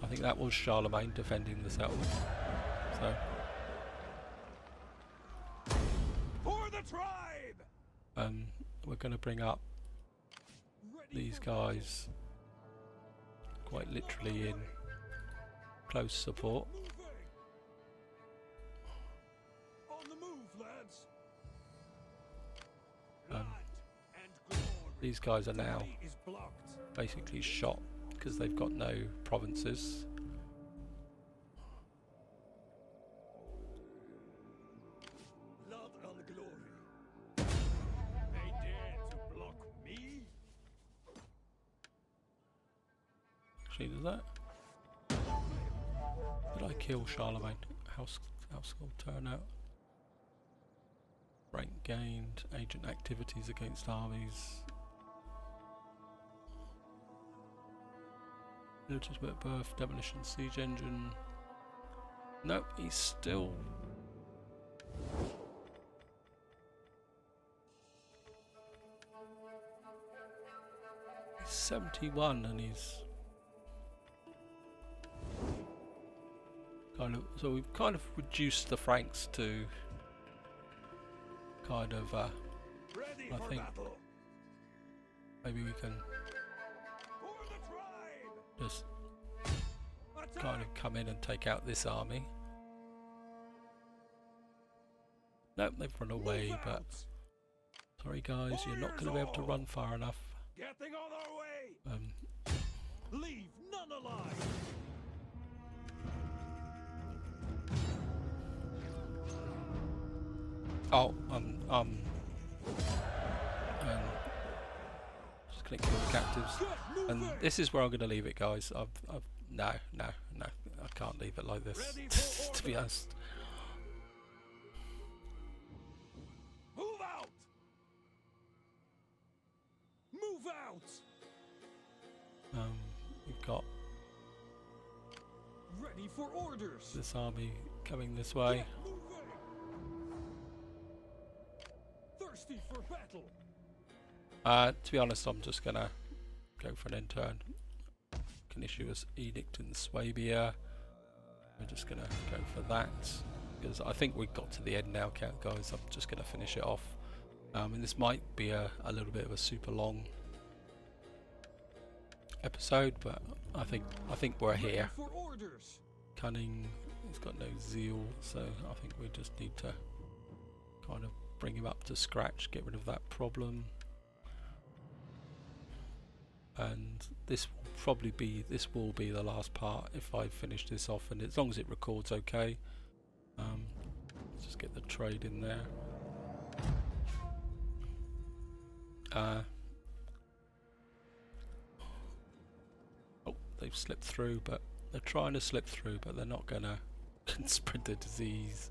Speaker 1: I think that was Charlemagne defending the settlement. So
Speaker 2: For the tribe!
Speaker 1: We're going to bring up these guys quite literally in close support.
Speaker 3: On the move, lads.
Speaker 1: These guys are now
Speaker 3: Is blocked.
Speaker 1: basically shot because they've got no provinces.
Speaker 3: Blood and glory. They dare to block me?
Speaker 1: Actually, does that? Did I kill Charlemagne? Household turnout. Rank gained. Agent activities against armies. Illegitimate birth. Demolition siege engine. Nope, he's still. He's 71 and he's. So we've kind of reduced the Franks to kind of
Speaker 2: Ready
Speaker 1: I
Speaker 2: for
Speaker 1: think
Speaker 2: battle.
Speaker 1: maybe we can
Speaker 2: For the tribe!
Speaker 1: just
Speaker 2: Attack!
Speaker 1: kind of come in and take out this army. Nope, they've run away,
Speaker 2: Move
Speaker 1: but
Speaker 2: out.
Speaker 1: sorry guys, you're not going to be able to run far enough.
Speaker 2: Getting on our way!
Speaker 3: Leave none alive.
Speaker 1: Oh, just gonna kill the captives, and this is where I'm gonna leave it, guys. No, I can't leave it like this. To be honest,
Speaker 2: Move out!
Speaker 3: Move out.
Speaker 1: we've got
Speaker 3: Ready for orders.
Speaker 1: this army coming this way.
Speaker 3: Get moving. Ready for battle.
Speaker 1: To be honest, I'm just gonna go for an end turn. Can issue us edict in Swabia. We're just gonna go for that because I think we've got to the end now, guys. I'm just gonna finish it off. And this might be a little bit of a super long episode, but I think we're here.
Speaker 3: For orders.
Speaker 1: Cunning, he's got no zeal, so I think we just need to kind of bring him up to scratch, get rid of that problem. And this will be the last part if I finish this off, and as long as it records okay. Let's just get the trade in there. Oh, they've slipped through, but they're trying to slip through, but they're not gonna spread the disease.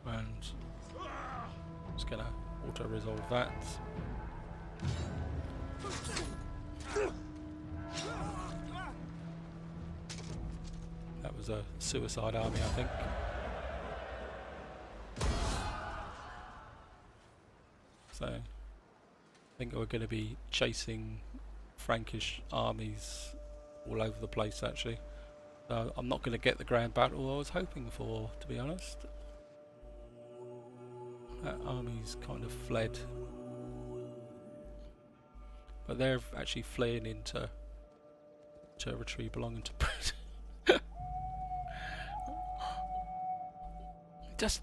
Speaker 1: And just gonna auto resolve that. That was a suicide army, I think. So I think we're going to be chasing Frankish armies all over the place, actually. I'm not going to get the grand battle I was hoping for, to be honest. That army's kind of fled, but they're actually fleeing into territory belonging to Britain. Just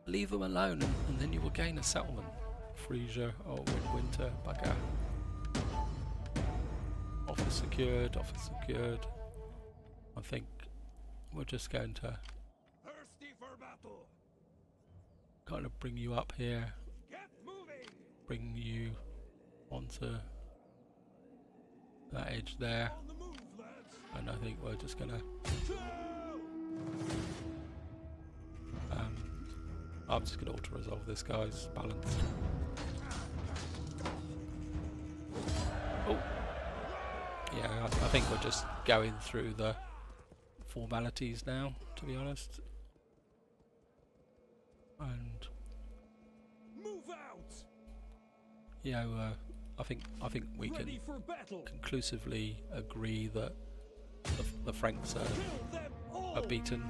Speaker 1: leave them alone, and then you will gain a settlement. Frisia, oh, winter, bugger. Office secured, office secured. I think we're just going to
Speaker 2: Thirsty for battle.
Speaker 1: kind of bring you up here,
Speaker 2: Get moving.
Speaker 1: bring you onto that edge there,
Speaker 3: On the move, lads.
Speaker 1: and I think we're just gonna I'm just gonna auto resolve this, guys. Balanced. Oh, yeah. I think we're just going through the formalities now, to be honest. And
Speaker 3: Move out.
Speaker 1: you know, I think we can
Speaker 3: Ready for battle.
Speaker 1: conclusively agree that the Franks
Speaker 3: Kill them all.
Speaker 1: are beaten.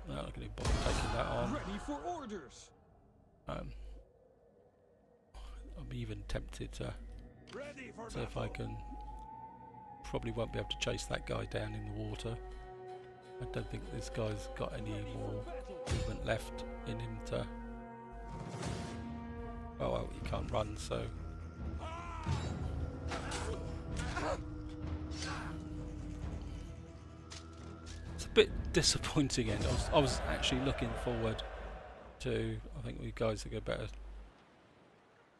Speaker 1: Not going to bother taking that on.
Speaker 3: Ready for orders.
Speaker 1: I'm even tempted to
Speaker 2: Ready for
Speaker 1: see if I can. Probably won't be able to chase that guy down in the water. I don't think this guy's got any more movement left in him to. Oh well, he can't run, so. It's a bit disappointing end. I was actually looking forward to. I think we guys are going to better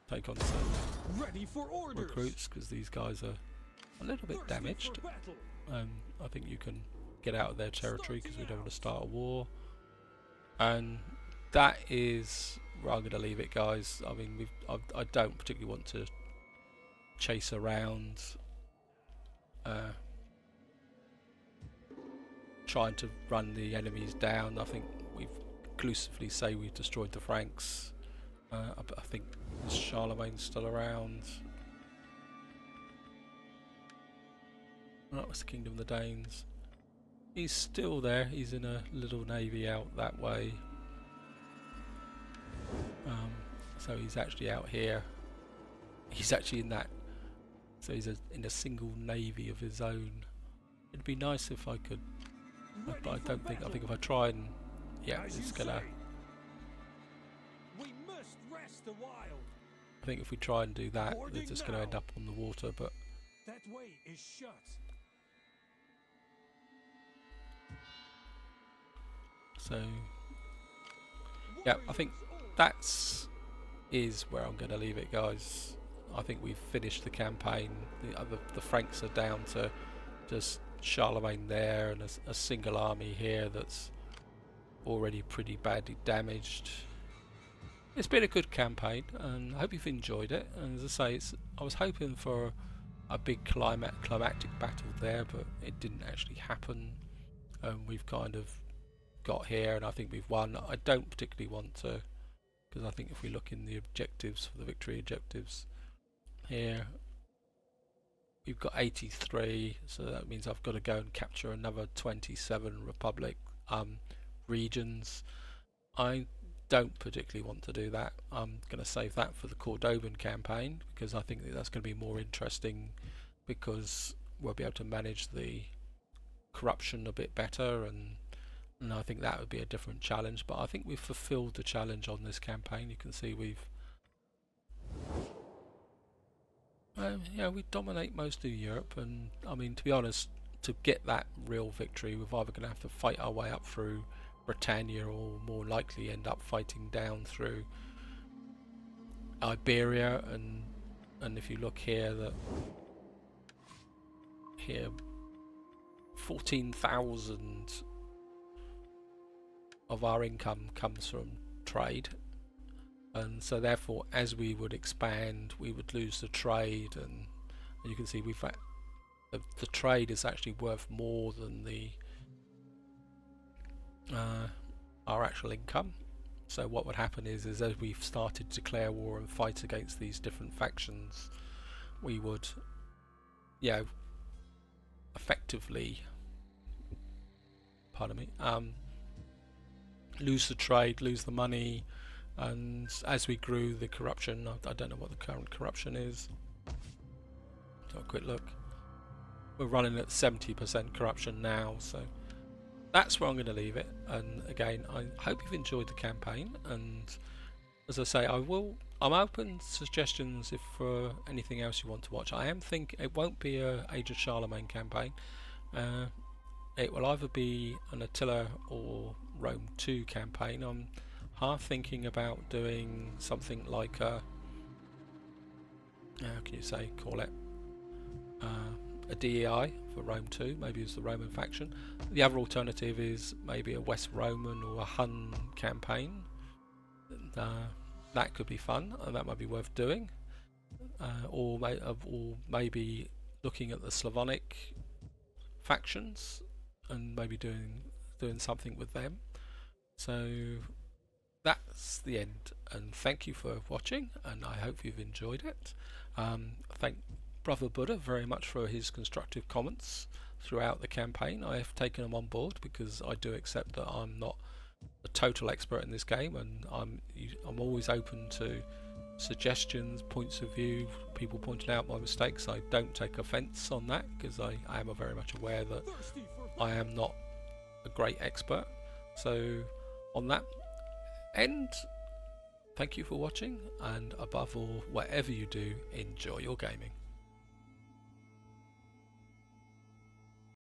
Speaker 1: take on some
Speaker 3: Ready for orders.
Speaker 1: recruits because these guys are a little bit
Speaker 3: Thirsty
Speaker 1: damaged.
Speaker 3: for battle.
Speaker 1: I think you can get out of their territory because we don't want to start a war, and that is where I'm going to leave it, guys. I mean, I don't particularly want to chase around trying to run the enemies down. I think we've conclusively say we've destroyed the Franks. I think Charlemagne's still around. That was the Kingdom of the Danes. He's still there. He's in a little navy out that way. So he's actually out here. He's actually in that. So he's in a single navy of his own. It'd be nice if I could, but I don't think. I think if I try and, yeah,
Speaker 2: As
Speaker 1: it's
Speaker 2: you
Speaker 1: gonna.
Speaker 2: say.
Speaker 3: We must rest a while.
Speaker 1: I think if we try and do that, they're
Speaker 3: Boarding
Speaker 1: just gonna
Speaker 3: now.
Speaker 1: end up on the water. But
Speaker 3: That way is shut.
Speaker 1: so, yeah, I think that's is where I'm going to leave it, guys. I think we've finished the campaign. The Franks are down to just Charlemagne there and a single army here that's already pretty badly damaged. It's been a good campaign, and I hope you've enjoyed it. And as I say, I was hoping for a big climactic battle there, but it didn't actually happen. We've kind of got here, and I think we've won. I don't particularly want to, because I think if we look in the objectives, for the victory objectives here, we've got 83, so that means I've got to go and capture another 27 Republic regions. I don't particularly want to do that. I'm going to save that for the Cordoban campaign, because I think that's going to be more interesting, because we'll be able to manage the corruption a bit better, and I think that would be a different challenge. But I think we've fulfilled the challenge on this campaign. You can see we've we dominate most of Europe, and I mean, to be honest, to get that real victory, we're either going to have to fight our way up through Britannia, or more likely end up fighting down through Iberia. And if you look here, that here 14,000 of our income comes from trade, and so therefore as we would expand we would lose the trade, and you can see we've the trade is actually worth more than the our actual income. So what would happen is as we've started to declare war and fight against these different factions, we would effectively, pardon me, lose the trade, lose the money. And as we grew the corruption, I don't know what the current corruption is, so a quick look, we're running at 70% corruption now, so that's where I'm going to leave it. And again, I hope you've enjoyed the campaign, and as I say, I'm open to suggestions if for anything else you want to watch. I am thinking it won't be a Age of Charlemagne campaign. It will either be an Attila or Rome 2 campaign. I'm half thinking about doing something like a, how can you say, call it a DEI for Rome 2, maybe as the Roman faction. The other alternative is maybe a West Roman or a Hun campaign. That could be fun, and that might be worth doing. Or maybe looking at the Slavonic factions and maybe doing something with them. So that's the end, and thank you for watching, and I hope you've enjoyed it. Thank Brother Buddha very much for his constructive comments throughout the campaign. I have taken them on board because I do accept that I'm not a total expert in this game, and I'm always open to suggestions, points of view, people pointing out my mistakes. I don't take offence on that, because I am very much aware that I am not a great expert. So on that end, thank you for watching, and above all, whatever you do, enjoy your gaming.